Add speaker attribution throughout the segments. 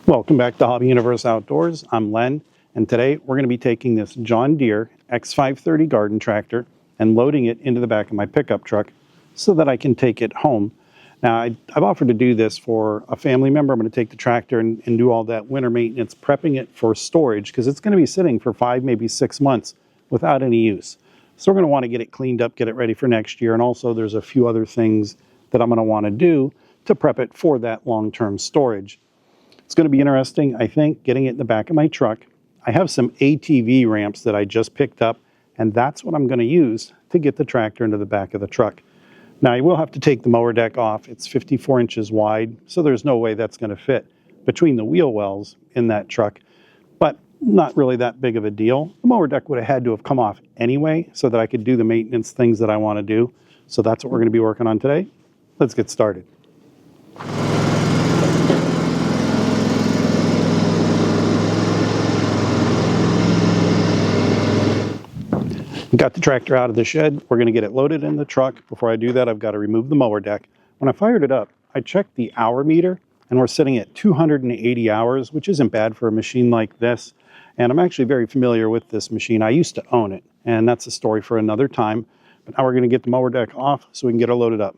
Speaker 1: Welcome back to Hobby Universe Outdoors. I'm Len, and today we're going to be taking this John Deere X530 garden tractor and loading it into the back of my pickup truck so that I can take it home. Now, I've offered to do this for a family member. I'm going to take the tractor and do all that winter maintenance, prepping it for storage, because it's going to be sitting for 5, maybe 6 months without any use. So we're going to want to get it cleaned up, get it ready for next year, and also there's a few other things that I'm going to want to do to prep it for that long-term storage. It's going to be interesting, I think, getting it in the back of my truck. I have some ATV ramps that I just picked up, and that's what I'm going to use to get the tractor into the back of the truck. Now, I will have to take the mower deck off. It's 54 inches wide, so there's no way that's going to fit between the wheel wells in that truck, but not really that big of a deal. The mower deck would have had to have come off anyway so that I could do the maintenance things that I want to do. So that's what we're going to be working on today. Let's get started. Got the tractor out of the shed. We're going to get it loaded in the truck. Before I do that, I've got to remove the mower deck. When I fired it up, I checked the hour meter, and we're sitting at 280 hours, which isn't bad for a machine like this. And I'm actually very familiar with this machine. I used to own it, and that's a story for another time. But now we're going to get the mower deck off so we can get it loaded up.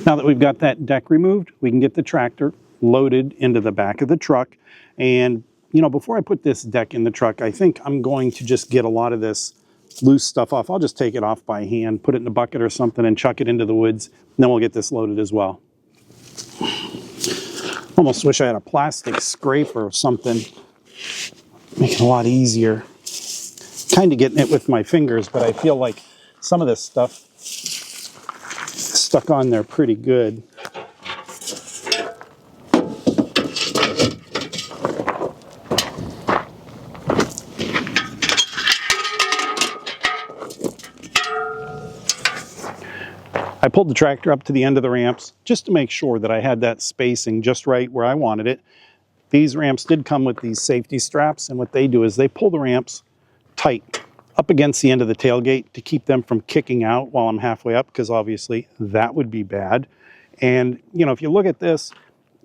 Speaker 1: Now that we've got that deck removed, we can get the tractor loaded into the back of the truck. And you know, before I put this deck in the truck, I think I'm going to just get a lot of this loose stuff off. I'll just take it off by hand, put it in a bucket or something, and chuck it into the woods. And then we'll get this loaded as well. Almost wish I had a plastic scraper or something. Make it a lot easier. Kind of getting it with my fingers, but I feel like some of this stuff is stuck on there pretty good. I pulled the tractor up to the end of the ramps just to make sure that I had that spacing just right where I wanted it. These ramps did come with these safety straps, and what they do is they pull the ramps tight up against the end of the tailgate to keep them from kicking out while I'm halfway up, because obviously that would be bad. And you know, if you look at this,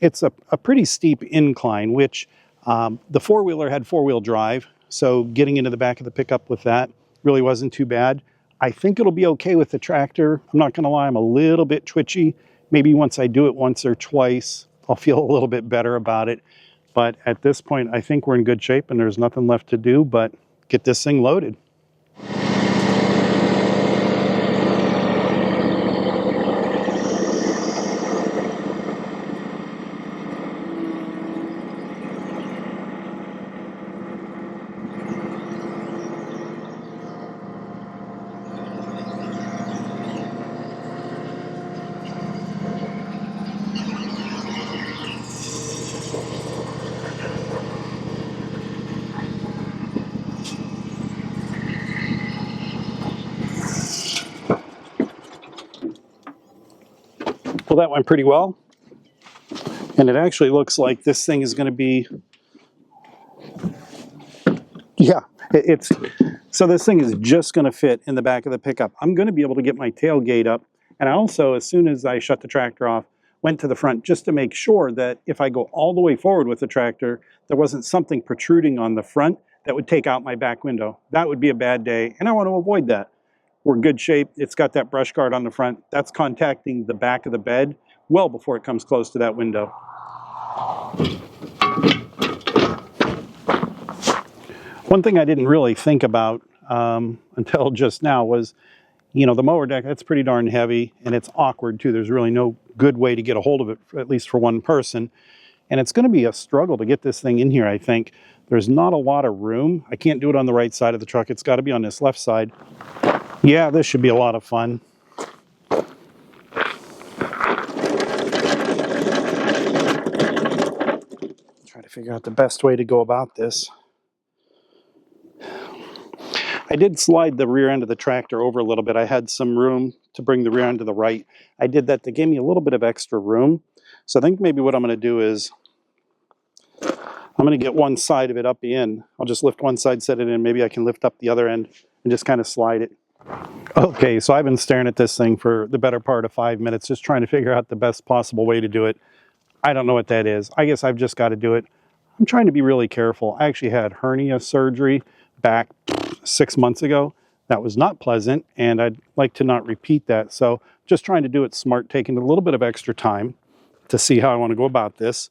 Speaker 1: it's a pretty steep incline, which the four-wheeler had four-wheel drive, so getting into the back of the pickup with that really wasn't too bad. I think it'll be okay with the tractor. I'm not going to lie, I'm a little bit twitchy. Maybe once I do it once or twice, I'll feel a little bit better about it. But at this point, I think we're in good shape and there's nothing left to do but get this thing loaded. Well, that went pretty well. And it actually looks like this thing is going to be, so this thing is just going to fit in the back of the pickup. I'm going to be able to get my tailgate up. And I also, as soon as I shut the tractor off, went to the front just to make sure that if I go all the way forward with the tractor, there wasn't something protruding on the front that would take out my back window. That would be a bad day, and I want to avoid that. We're in good shape. It's got that brush guard on the front. That's contacting the back of the bed well before it comes close to that window. One thing I didn't really think about until just now was, you know, the mower deck, that's pretty darn heavy, and it's awkward too. There's really no good way to get a hold of it, at least for one person. And it's going to be a struggle to get this thing in here, I think. There's not a lot of room. I can't do it on the right side of the truck. It's got to be on this left side. Yeah, this should be a lot of fun. Try to figure out the best way to go about this. I did slide the rear end of the tractor over a little bit. I had some room to bring the rear end to the right. I did that to give me a little bit of extra room. So I think maybe what I'm going to do is I'm going to get one side of it up in. I'll just lift one side, set it in. Maybe I can lift up the other end and just kind of slide it. Okay, so I've been staring at this thing for the better part of 5 minutes, just trying to figure out the best possible way to do it. I don't know what that is. I guess I've just got to do it. I'm trying to be really careful. I actually had hernia surgery back 6 months ago. That was not pleasant, and I'd like to not repeat that. So just trying to do it smart, taking a little bit of extra time to see how I want to go about this.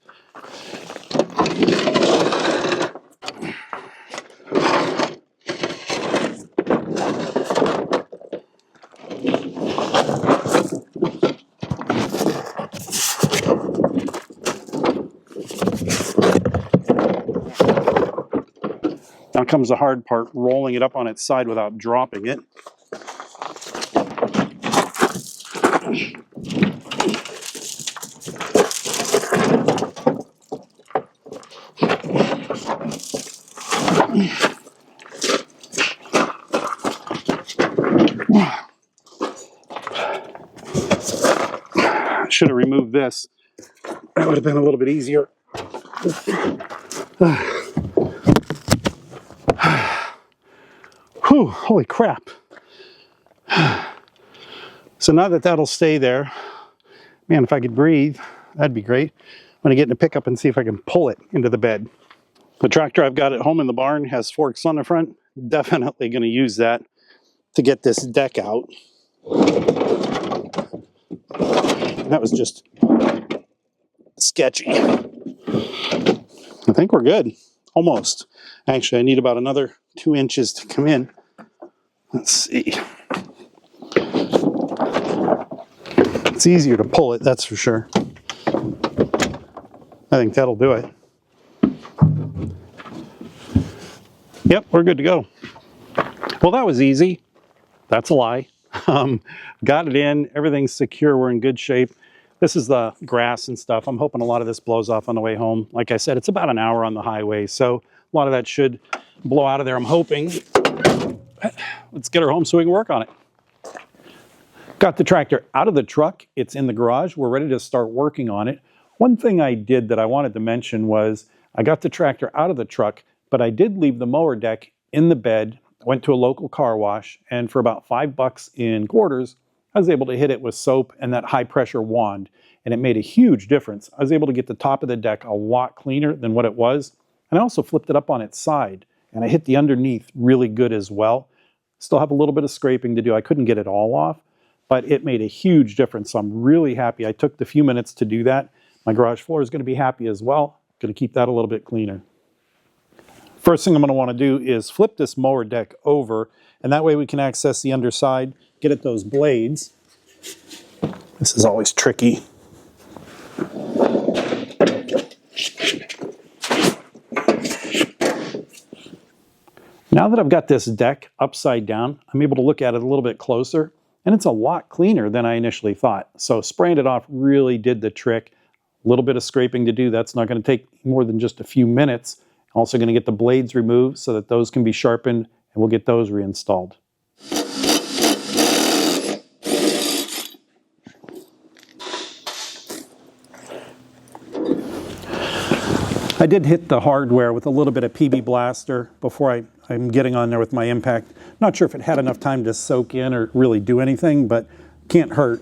Speaker 1: Now comes the hard part, rolling it up on its side without dropping it. I should have removed this. That would have been a little bit easier. Whew, holy crap. So now that that'll stay there, man, if I could breathe, that'd be great. I'm gonna get in the pickup and see if I can pull it into the bed. The tractor I've got at home in the barn has forks on the front. Definitely gonna use that to get this deck out. That was just sketchy. I think we're good, almost. Actually, I need about another 2 inches to come in. Let's see. It's easier to pull it, that's for sure. I think that'll do it. Yep, we're good to go. Well, that was easy. That's a lie. Got it in, everything's secure, we're in good shape. This is the grass and stuff. I'm hoping a lot of this blows off on the way home. Like I said, it's about an hour on the highway, so a lot of that should blow out of there, I'm hoping. Let's get her home so we can work on it. Got the tractor out of the truck. It's in the garage. We're ready to start working on it. One thing I did that I wanted to mention was I got the tractor out of the truck, but I did leave the mower deck in the bed. I went to a local car wash, and for about $5 in quarters, I was able to hit it with soap and that high pressure wand, and it made a huge difference. I was able to get the top of the deck a lot cleaner than what it was, and I also flipped it up on its side, and I hit the underneath really good as well. Still have a little bit of scraping to do. I couldn't get it all off, but it made a huge difference. So I'm really happy I took the few minutes to do that. My garage floor is going to be happy as well. Going to keep that a little bit cleaner. First thing I'm going to want to do is flip this mower deck over, and that way we can access the underside, get at those blades. This is always tricky. Now that I've got this deck upside down, I'm able to look at it a little bit closer, and it's a lot cleaner than I initially thought. So spraying it off really did the trick. A little bit of scraping to do. That's not going to take more than just a few minutes. Also going to get the blades removed so that those can be sharpened, and we'll get those reinstalled. I did hit the hardware with a little bit of PB Blaster before I'm getting on there with my impact. Not sure if it had enough time to soak in or really do anything, but can't hurt.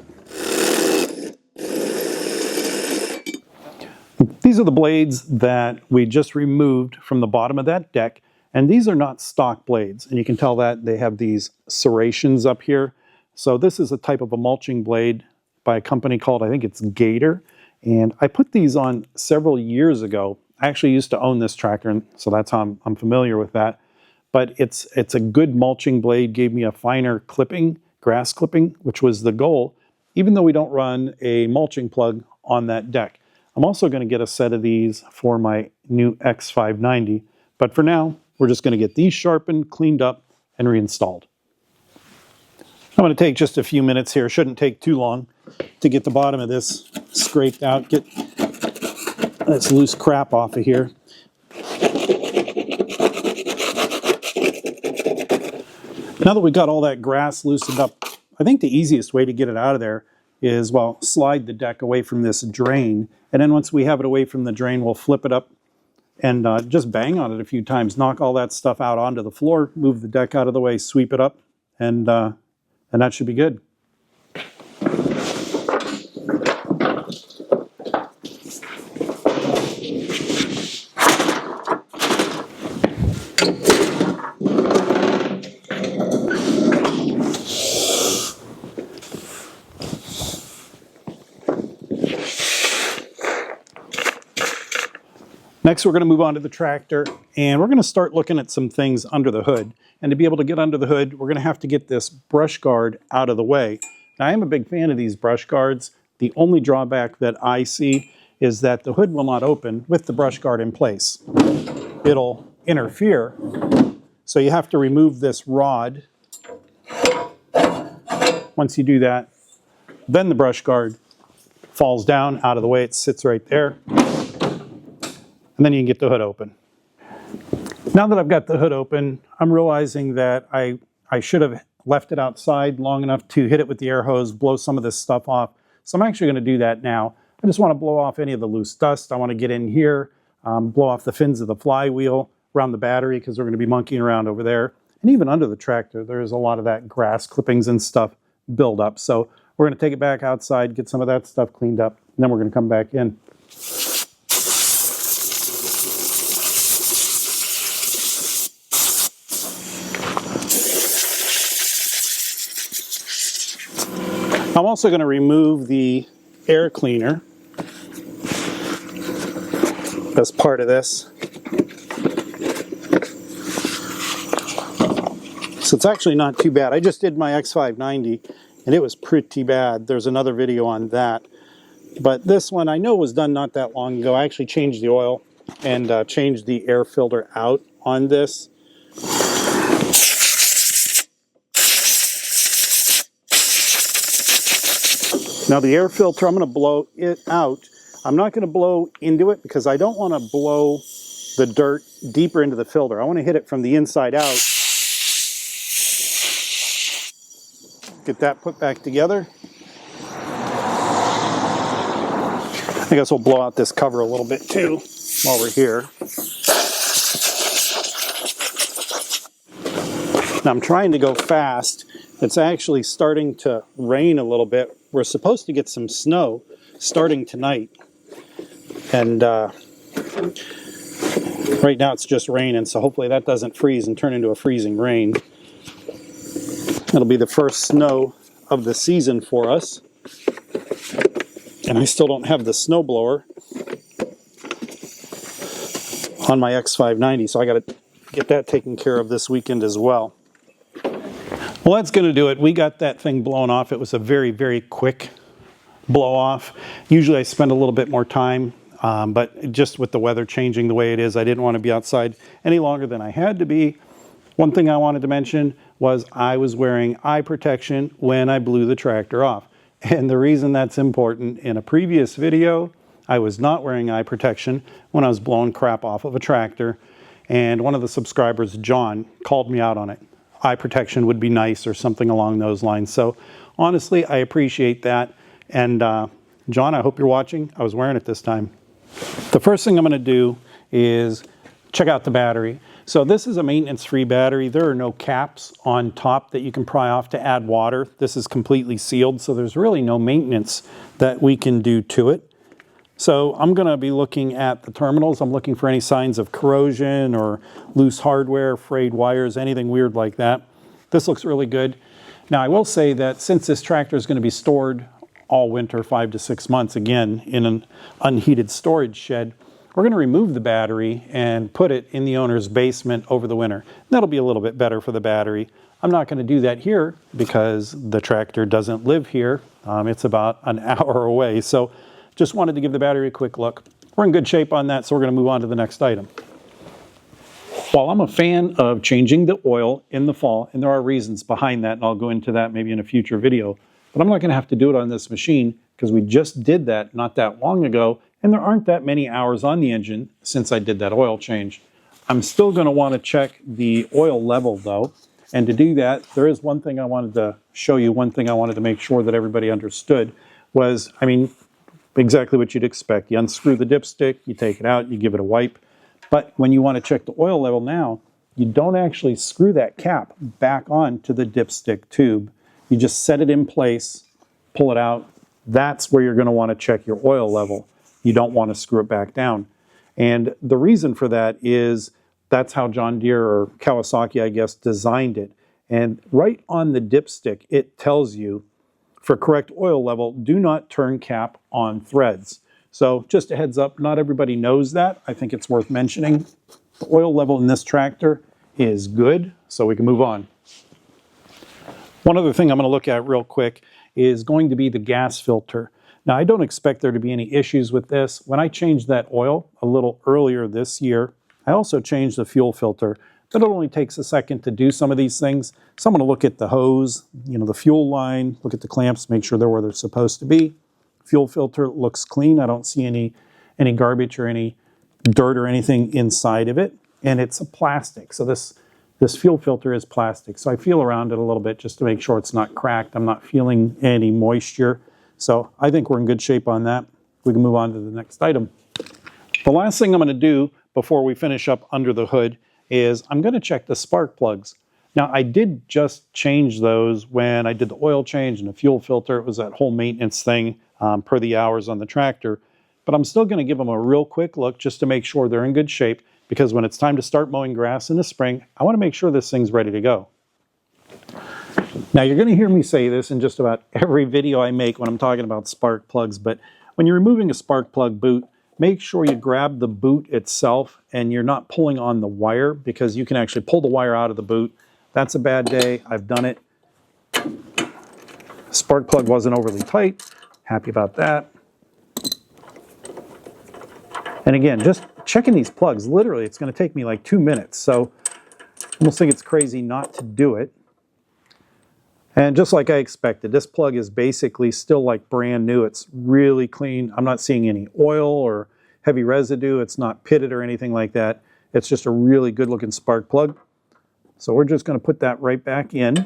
Speaker 1: These are the blades that we just removed from the bottom of that deck, and these are not stock blades, and you can tell that they have these serrations up here. So this is a type of a mulching blade by a company called, I think it's Gator, and I put these on several years ago. I actually used to own this tractor, and so that's how I'm familiar with that. But it's a good mulching blade, gave me a finer clipping, grass clipping, which was the goal, even though we don't run a mulching plug on that deck. I'm also going to get a set of these for my new X590, but for now, we're just going to get these sharpened, cleaned up, and reinstalled. I'm going to take just a few minutes here, shouldn't take too long, to get the bottom of this scraped out, get this loose crap off of here. Now that we got all that grass loosened up, I think the easiest way to get it out of there is, well, slide the deck away from this drain. And then once we have it away from the drain, we'll flip it up and just bang on it a few times, knock all that stuff out onto the floor, move the deck out of the way, sweep it up, and that should be good. Next, we're going to move on to the tractor, and we're going to start looking at some things under the hood. And to be able to get under the hood, we're going to have to get this brush guard out of the way. Now, I am a big fan of these brush guards. The only drawback that I see is that the hood will not open with the brush guard in place. It'll interfere, so you have to remove this rod. Once you do that, then the brush guard falls down out of the way. It sits right there. And then you can get the hood open. Now that I've got the hood open, I'm realizing that I should have left it outside long enough to hit it with the air hose, blow some of this stuff off. So I'm actually going to do that now. I just want to blow off any of the loose dust. I want to get in here, blow off the fins of the flywheel around the battery because we're going to be monkeying around over there. And even under the tractor, there's a lot of that grass clippings and stuff build up. So we're going to take it back outside, get some of that stuff cleaned up, and then we're going to come back in. I'm also going to remove the air cleaner as part of this. So it's actually not too bad. I just did my X590 and it was pretty bad. There's another video on that. But this one I know was done not that long ago. I actually changed the oil and changed the air filter out on this. Now the air filter, I'm going to blow it out. I'm not going to blow into it because I don't want to blow the dirt deeper into the filter. I want to hit it from the inside out. Get that put back together. I guess we'll blow out this cover a little bit too while we're here. Now I'm trying to go fast. It's actually starting to rain a little bit. We're supposed to get some snow starting tonight. And right now it's just raining, so hopefully that doesn't freeze and turn into a freezing rain. It'll be the first snow of the season for us. And I still don't have the snow blower on my X590, so I got to get that taken care of this weekend as well. Well, that's going to do it. We got that thing blown off. It was a very, very quick blow off. Usually I spend a little bit more time, but just with the weather changing the way it is, I didn't want to be outside any longer than I had to be. One thing I wanted to mention was I was wearing eye protection when I blew the tractor off. And the reason that's important, in a previous video, I was not wearing eye protection when I was blowing crap off of a tractor. And one of the subscribers, John, called me out on it. Eye protection would be nice or something along those lines. So honestly, I appreciate that. And John, I hope you're watching. I was wearing it this time. The first thing I'm going to do is check out the battery. So this is a maintenance-free battery. There are no caps on top that you can pry off to add water. This is completely sealed, so there's really no maintenance that we can do to it. So I'm going to be looking at the terminals. I'm looking for any signs of corrosion or loose hardware, frayed wires, anything weird like that. This looks really good. Now I will say that since this tractor is going to be stored all winter, 5 to 6 months, again in an unheated storage shed, we're going to remove the battery and put it in the owner's basement over the winter. That'll be a little bit better for the battery. I'm not going to do that here because the tractor doesn't live here. It's about an hour away. So just wanted to give the battery a quick look. We're in good shape on that, so we're going to move on to the next item. While I'm a fan of changing the oil in the fall, and there are reasons behind that, and I'll go into that maybe in a future video, but I'm not going to have to do it on this machine because we just did that not that long ago, and there aren't that many hours on the engine since I did that oil change. I'm still going to want to check the oil level though, and to do that, there is one thing I wanted to show you, one thing I wanted to make sure that everybody understood was, exactly what you'd expect. You unscrew the dipstick, you take it out, you give it a wipe. But when you want to check the oil level now, you don't actually screw that cap back onto the dipstick tube. You just set it in place, pull it out. That's where you're going to want to check your oil level. You don't want to screw it back down. And the reason for that is that's how John Deere, or Kawasaki, I guess, designed it. And right on the dipstick, it tells you, for correct oil level, do not turn cap on threads. So just a heads up, not everybody knows that. I think it's worth mentioning. The oil level in this tractor is good, so we can move on. One other thing I'm going to look at real quick is going to be the gas filter. Now, I don't expect there to be any issues with this. When I changed that oil a little earlier this year, I also changed the fuel filter, but it only takes a second to do some of these things. So I'm going to look at the hose, the fuel line, look at the clamps, make sure they're where they're supposed to be. Fuel filter looks clean. I don't see any garbage or any dirt or anything inside of it. And it's a plastic. So this fuel filter is plastic. So I feel around it a little bit just to make sure it's not cracked. I'm not feeling any moisture. So I think we're in good shape on that. We can move on to the next item. The last thing I'm going to do before we finish up under the hood is I'm going to check the spark plugs. Now, I did just change those when I did the oil change and the fuel filter. It was that whole maintenance thing per the hours on the tractor. But I'm still going to give them a real quick look just to make sure they're in good shape, because when it's time to start mowing grass in the spring, I want to make sure this thing's ready to go. Now, you're going to hear me say this in just about every video I make when I'm talking about spark plugs, but when you're removing a spark plug boot, make sure you grab the boot itself and you're not pulling on the wire, because you can actually pull the wire out of the boot. That's a bad day. I've done it. Spark plug wasn't overly tight. Happy about that. And again, just checking these plugs, literally, it's going to take me like 2 minutes. So I almost think it's crazy not to do it. And just like I expected, this plug is basically still like brand new. It's really clean. I'm not seeing any oil or heavy residue. It's not pitted or anything like that. It's just a really good looking spark plug. So we're just going to put that right back in.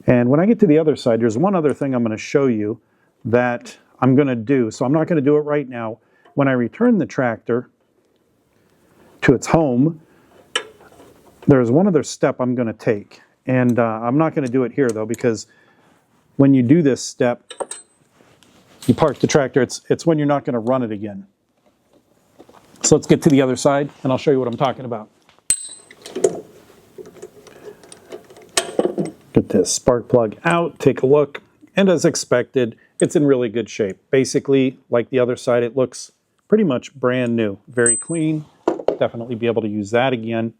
Speaker 1: And when I get to the other side, there's one other thing I'm going to show you that I'm going to do. So I'm not going to do it right now. When I return the tractor to its home, there's one other step I'm going to take. And I'm not going to do it here, though, because when you do this step, you park the tractor. It's when you're not going to run it again. So let's get to the other side, and I'll show you what I'm talking about. Get this spark plug out, take a look, and as expected, it's in really good shape. Basically, like the other side, it looks pretty much brand new. Very clean. Definitely be able to use that again.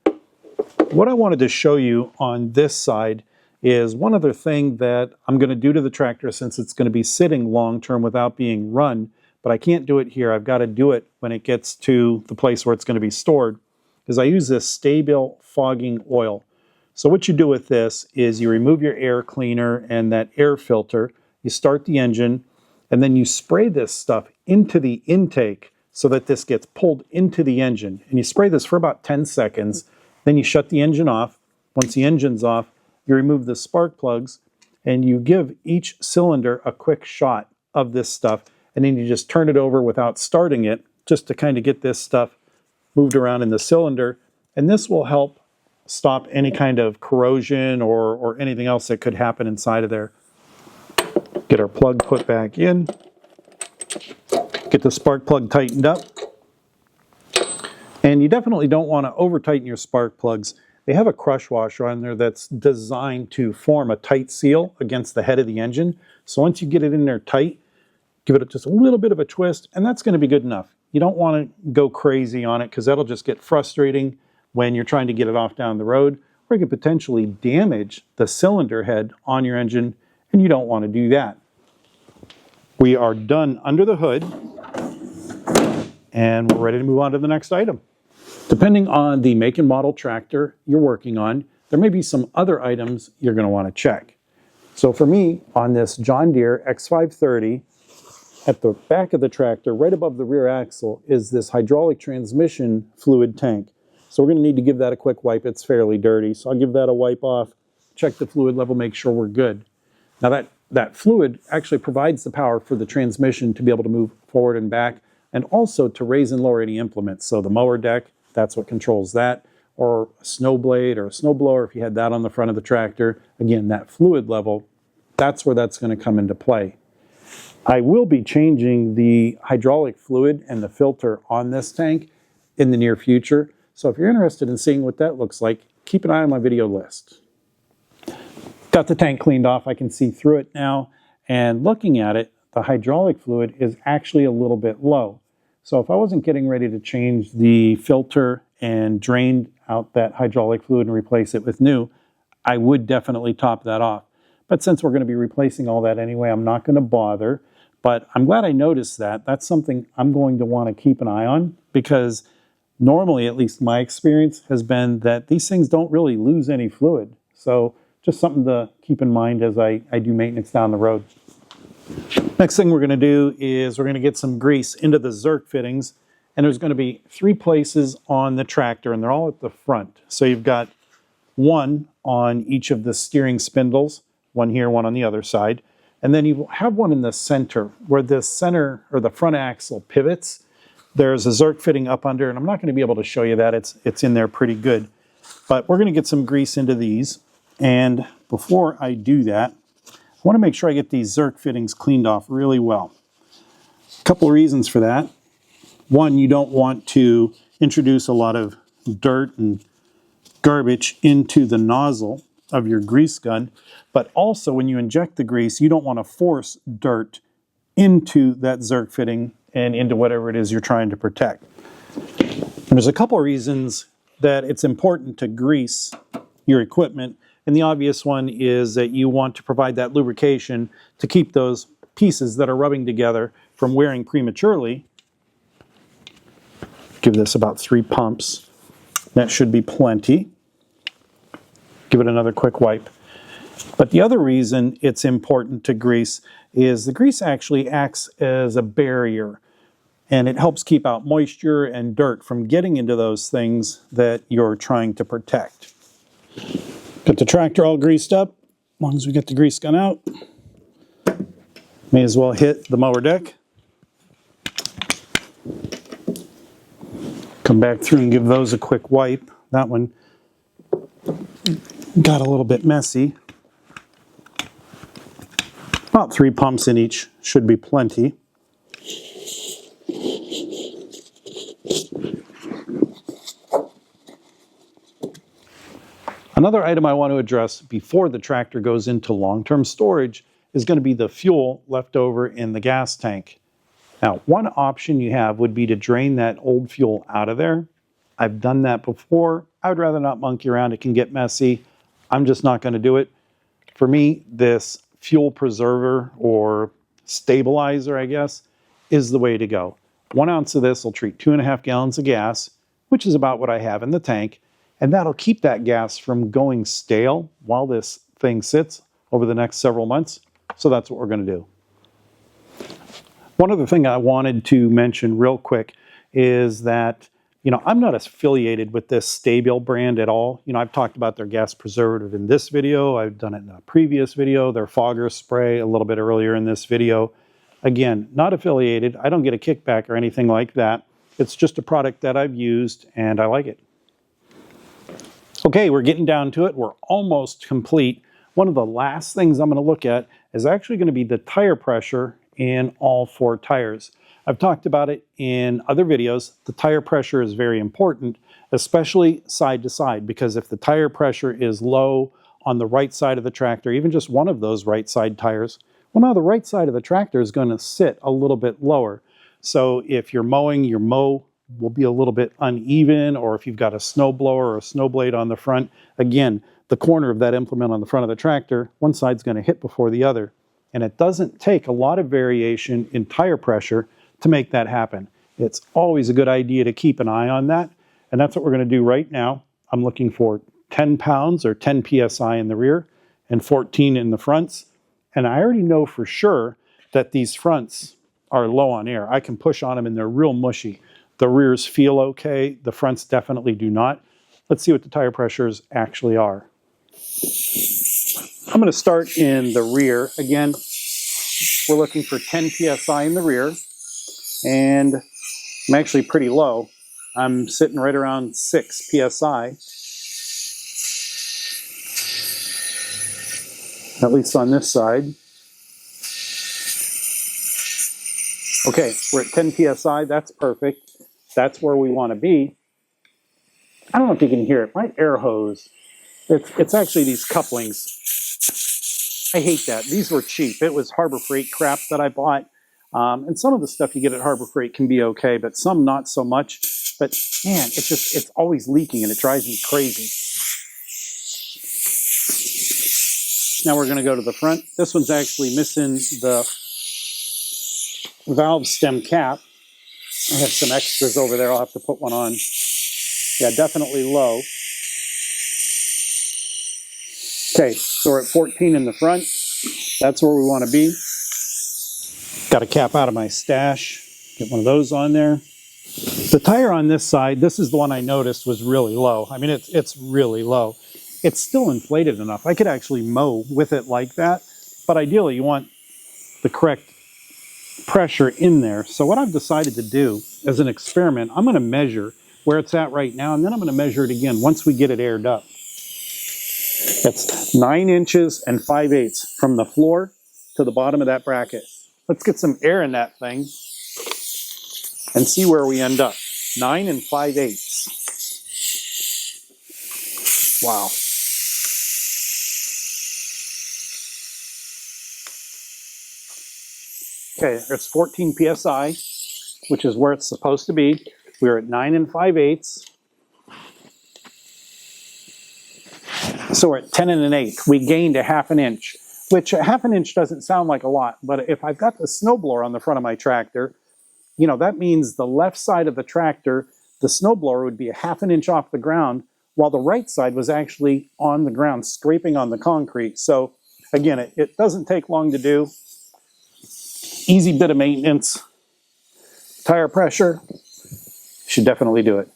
Speaker 1: What I wanted to show you on this side is one other thing that I'm going to do to the tractor, since it's going to be sitting long term without being run, but I can't do it here. I've got to do it when it gets to the place where it's going to be stored, is I use this stable fogging oil. So what you do with this is you remove your air cleaner and that air filter, you start the engine, and then you spray this stuff into the intake so that this gets pulled into the engine. And you spray this for about 10 seconds. Then you shut the engine off. Once the engine's off, you remove the spark plugs and you give each cylinder a quick shot of this stuff. And then you just turn it over without starting it, just to kind of get this stuff moved around in the cylinder. And this will help stop any kind of corrosion or anything else that could happen inside of there. Get our plug put back in. Get the spark plug tightened up. And you definitely don't want to over tighten your spark plugs. They have a crush washer on there that's designed to form a tight seal against the head of the engine. So once you get it in there tight, give it just a little bit of a twist, and that's going to be good enough. You don't want to go crazy on it, because that'll just get frustrating when you're trying to get it off down the road, or it could potentially damage the cylinder head on your engine, and you don't want to do that. We are done under the hood, and we're ready to move on to the next item. Depending on the make and model tractor you're working on, there may be some other items you're going to want to check. So for me, on this John Deere X530, at the back of the tractor, right above the rear axle, is this hydraulic transmission fluid tank. So we're going to need to give that a quick wipe. It's fairly dirty, so I'll give that a wipe off, check the fluid level, make sure we're good. Now that fluid actually provides the power for the transmission to be able to move forward and back, and also to raise and lower any implements. So the mower deck, that's what controls that, or a snow blade or a snow blower, if you had that on the front of the tractor, again, that fluid level, that's where that's going to come into play. I will be changing the hydraulic fluid and the filter on this tank in the near future. So if you're interested in seeing what that looks like, keep an eye on my video list. Got the tank cleaned off. I can see through it now. And looking at it, the hydraulic fluid is actually a little bit low. So if I wasn't getting ready to change the filter and drain out that hydraulic fluid and replace it with new, I would definitely top that off. But since we're going to be replacing all that anyway, I'm not going to bother. But I'm glad I noticed that. That's something I'm going to want to keep an eye on, because normally, at least my experience has been that these things don't really lose any fluid. So just something to keep in mind as I do maintenance down the road. Next thing we're going to do is we're going to get some grease into the Zerk fittings. And there's going to be 3 places on the tractor, and they're all at the front. So you've got one on each of the steering spindles, one here, one on the other side. And then you have one in the center, where the center or the front axle pivots. There's a Zerk fitting up under, and I'm not going to be able to show you that. It's in there pretty good. But we're going to get some grease into these. And before I do that, I want to make sure I get these Zerk fittings cleaned off really well. A couple of reasons for that. One, you don't want to introduce a lot of dirt and garbage into the nozzle of your grease gun, but also when you inject the grease, you don't want to force dirt into that Zerk fitting and into whatever it is you're trying to protect. And there's a couple of reasons that it's important to grease your equipment, and the obvious one is that you want to provide that lubrication to keep those pieces that are rubbing together from wearing prematurely. Give this about 3 pumps. That should be plenty. Give it another quick wipe. But the other reason it's important to grease is the grease actually acts as a barrier, and it helps keep out moisture and dirt from getting into those things that you're trying to protect. Got the tractor all greased up. As long as we get the grease gun out, may as well hit the mower deck. Come back through and give those a quick wipe. That one got a little bit messy. About 3 pumps in each should be plenty. Another item I want to address before the tractor goes into long-term storage is going to be the fuel left over in the gas tank. Now, one option you have would be to drain that old fuel out of there. I've done that before. I would rather not monkey around. It can get messy. I'm just not going to do it. For me, this fuel preserver or stabilizer, I guess, is the way to go. 1 ounce of this will treat 2.5 gallons of gas, which is about what I have in the tank, and that'll keep that gas from going stale while this thing sits over the next several months. So that's what we're going to do. One other thing I wanted to mention real quick is that, I'm not affiliated with this Stabil brand at all. I've talked about their gas preservative in this video. I've done it in a previous video, their fogger spray a little bit earlier in this video. Again, not affiliated. I don't get a kickback or anything like that. It's just a product that I've used and I like it. Okay, we're getting down to it. We're almost complete. One of the last things I'm going to look at is actually going to be the tire pressure in all 4 tires. I've talked about it in other videos. The tire pressure is very important, especially side to side, because if the tire pressure is low on the right side of the tractor, even just one of those right side tires, well, now the right side of the tractor is going to sit a little bit lower. So if you're mowing, your mow will be a little bit uneven, or if you've got a snow blower or a snow blade on the front, again, the corner of that implement on the front of the tractor, one side's going to hit before the other. And it doesn't take a lot of variation in tire pressure to make that happen. It's always a good idea to keep an eye on that. And that's what we're going to do right now. I'm looking for 10 pounds or 10 PSI in the rear and 14 in the fronts. And I already know for sure that these fronts are low on air. I can push on them and they're real mushy. The rears feel okay. The fronts definitely do not. Let's see what the tire pressures actually are. I'm going to start in the rear. Again, we're looking for 10 PSI in the rear, and I'm actually pretty low. I'm sitting right around 6 psi, at least on this side. Okay, we're at 10 psi. That's perfect. That's where we want to be. I don't know if you can hear it. My air hose, it's actually these couplings. I hate that. These were cheap. It was Harbor Freight crap that I bought. And some of the stuff you get at Harbor Freight can be okay, but some not so much. But man, it's always leaking and it drives me crazy. Now we're going to go to the front. This one's actually missing the valve stem cap. I have some extras over there. I'll have to put one on. Yeah, definitely low. Okay, so we're at 14 in the front. That's where we want to be. Got a cap out of my stash. Get one of those on there. The tire on this side, this is the one I noticed was really low. I mean, it's really low. It's still inflated enough. I could actually mow with it like that, but ideally you want the correct pressure in there. So what I've decided to do as an experiment, I'm going to measure where it's at right now, and then I'm going to measure it again once we get it aired up. It's 9 inches and 5/8 from the floor to the bottom of that bracket. Let's get some air in that thing and see where we end up. 9 and 5/8. Wow. Okay, it's 14 psi, which is where it's supposed to be. We're at 9 and 5/8. So we're at 10 and 1/8. We gained a ½ inch, which a ½ inch doesn't sound like a lot, but if I've got the snowblower on the front of my tractor, you know, that means the left side of the tractor, the snowblower would be a ½ inch off the ground, while the right side was actually on the ground, scraping on the concrete. So again, it doesn't take long to do. Easy bit of maintenance. Tire pressure, should definitely do it.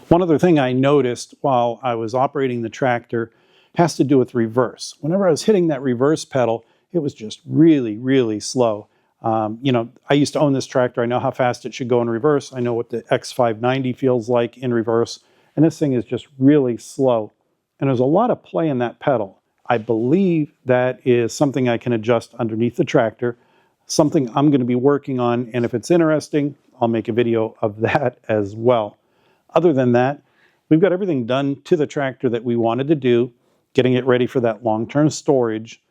Speaker 1: One other thing I noticed while I was operating the tractor has to do with reverse. Whenever I was hitting that reverse pedal, it was just really, really slow. You know, I used to own this tractor. I know how fast it should go in reverse. I know what the X590 feels like in reverse. And this thing is just really slow. And there's a lot of play in that pedal. I believe that is something I can adjust underneath the tractor, something I'm going to be working on. And if it's interesting, I'll make a video of that as well. Other than that, we've got everything done to the tractor that we wanted to do, getting it ready for that long-term storage.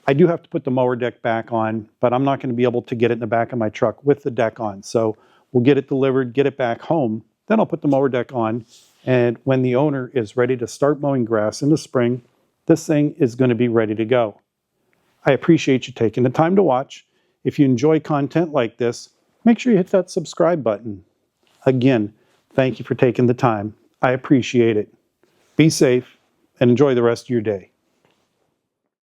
Speaker 1: I do have to put the mower deck back on, but I'm not going to be able to get it in the back of my truck with the deck on. So we'll get it delivered, get it back home, then I'll put the mower deck on. And when the owner is ready to start mowing grass in the spring, this thing is going to be ready to go. I appreciate you taking the time to watch. If you enjoy content like this, make sure you hit that subscribe button. Again, thank you for taking the time. I appreciate it. Be safe and enjoy the rest of your day.